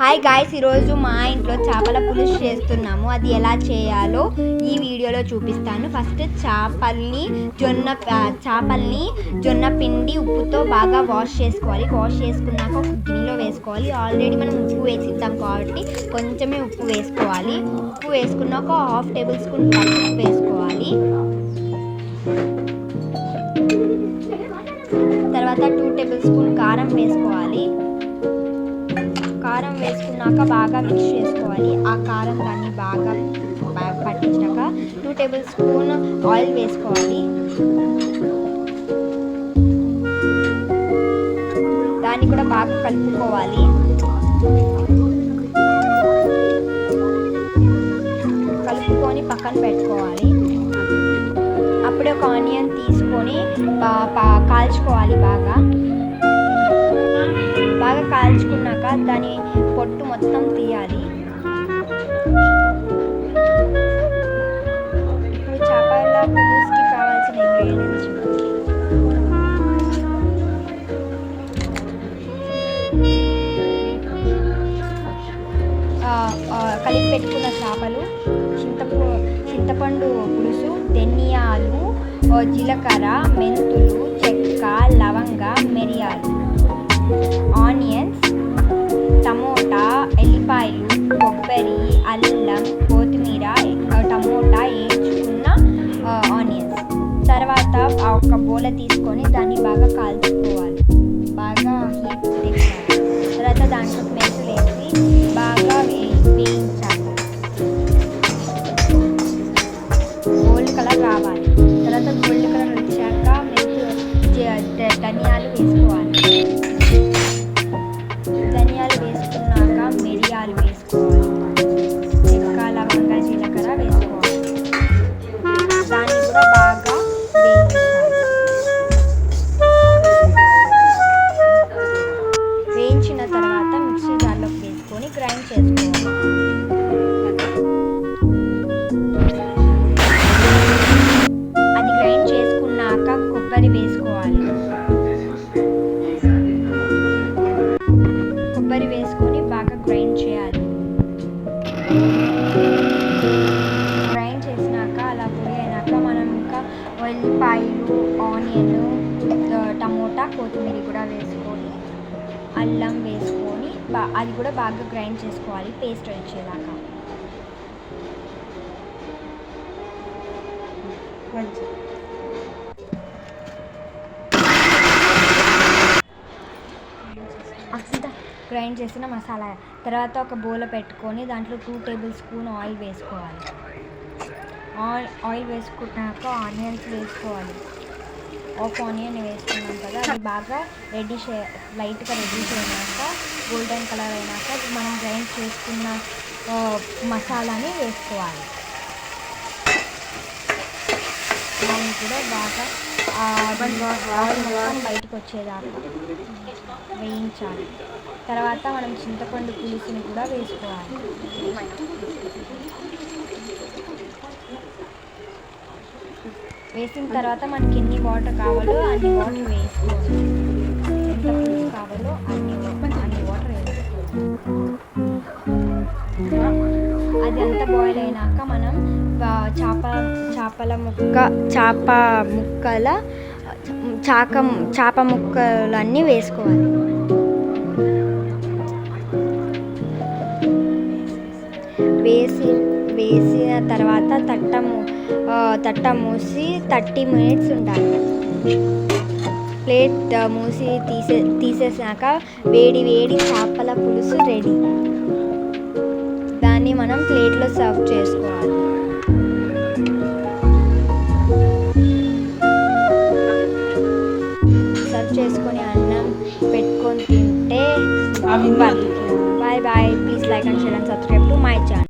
Hi guys, ఈరోజు మా ఇంట్లో చేపల పులుసు చేస్తున్నాము. అది ఎలా చేయాలో ఈ వీడియోలో చూపిస్తాను. ఫస్ట్ చేపల్ని జొన్న పిండి ఉప్పుతో బాగా వాష్ చేసుకోవాలి. వాష్ చేసుకున్నాక ఒక గిన్నెలో వేసుకోవాలి. ఆల్రెడీ మనం ఉప్పు వేసిద్దాం కాబట్టి కొంచెమే ఉప్పు వేసుకోవాలి. ఉప్పు వేసుకున్నాక 1/2 టేబుల్ స్పూన్ పసుపు వేసుకోవాలి. తర్వాత 2 టేబుల్ స్పూన్ కారం వేసుకోవాలి. కారం వేసుకున్నాక బాగా మిక్స్ చేసుకోవాలి. ఆ కారం దాన్ని బాగా పట్టించాక 2 టేబుల్ స్పూన్ ఆయిల్ వేసుకోవాలి. దాన్ని కూడా బాగా కలుపుకోవాలి. కలుపుకొని పక్కన పెట్టుకోవాలి. అప్పుడే ఒక ఆనియన్ తీసుకొని కాల్చుకోవాలి. బాగా కాల్చుకున్నాక దాని పొట్టు మొత్తం తీయాలి. ఇప్పుడు చేపల పులుసుకి కావాల్సిన ఇంగ్రీడియంట్స్ కలిపి పెట్టుకున్న చేపలు, చింతపండు పులుసు, ధనియాలు, జీలకర్ర, మెంతులు, చెక్క, లవంగ, మిరియాలు, ఆనియన్స్, టమోటా, ఎల్లిపాయలు, కొబ్బరి, అల్లం, కొత్తిమీర, టమోటా వేయించుకున్న ఆనియన్స్. తర్వాత ఒక బోల తీసుకొని దాన్ని బాగా కాల్చుకోవాలి. బాగా హీట్ తెచ్చాలి. తర్వాత దాంట్లో మెంతులు వేసి బాగా వేయించాలి. గోల్డ్ కలర్ రావాలి. తర్వాత గోల్డ్ కలర్ వచ్చాక ధనియాలు వేసుకోవాలి. ధనియాలు వేసుకున్నాక మిరియాలు వేసుకోవాలి. చెక్క, లవంగ, జీలకర్ర వేసుకోవాలి. దాన్ని కూడా బాగా వేయించాలి. వేయించిన తర్వాత మిక్సీ జార్లోకి వేసుకొని గ్రైండ్ చేసుకోవాలి. అది గ్రైండ్ చేసుకున్నాక కొబ్బరి వేసుకోవాలి. కొబ్బరి వేసుకొని బాగా గ్రైండ్ చేయాలి. గ్రైండ్ చేసినాక అలా పొడి అయినాక మనం ఇంకా ఉల్లిపాయలు, ఆనియన్, టమోటా, కొత్తిమీర కూడా వేసుకొని అల్లం వేసుకొని అది కూడా బాగా గ్రైండ్ చేసుకోవాలి. పేస్ట్ వచ్చేదాకా. గ్రైండ్ చేసిన మసాలా తర్వాత ఒక బౌల్ పెట్టుకొని దాంట్లో 2 టేబుల్ స్పూన్ ఆయిల్ వేసుకోవాలి. ఆయిల్ వేసుకున్నాక ఆనియన్స్ వేసుకోవాలి. ఒక ఆనియన్ వేసుకున్నాం కదా, అది బాగా లైట్గా రెడీ అయినాక గోల్డెన్ కలర్ అయినాక మనం గ్రైండ్ చేసుకున్న మసాలాని వేసుకోవాలి. దాన్ని కూడా బాగా మొత్తం బయటకు వచ్చేదాకా వేయించాలి. తర్వాత మనం చింతపండు పులుసుని కూడా వేసుకోవాలి. వేసిన తర్వాత మనకి ఎన్ని వాటర్ కావాలో అన్ని వాటర్ వేసుకోవాలి. ఎంత పులుసు కావాలో అన్ని వాటర్ వేసుకోవాలి. అది అంతా బాయిల్ అయినాక మనం చేప ముక్కలన్నీ వేసుకోవాలి. వేసిన తర్వాత తట్ట మూసి 30 మినిట్స్ ఉండాలి. ప్లేట్ మూసి తీసేసాక వేడి చేపల పులుసు రెడీ. దాన్ని మనం ప్లేట్లో సర్వ్ చేసుకోవాలి. సర్వ్ చేసుకొని అన్నం పెట్టుకొని తింటే bye. Please like and share and subscribe to my channel.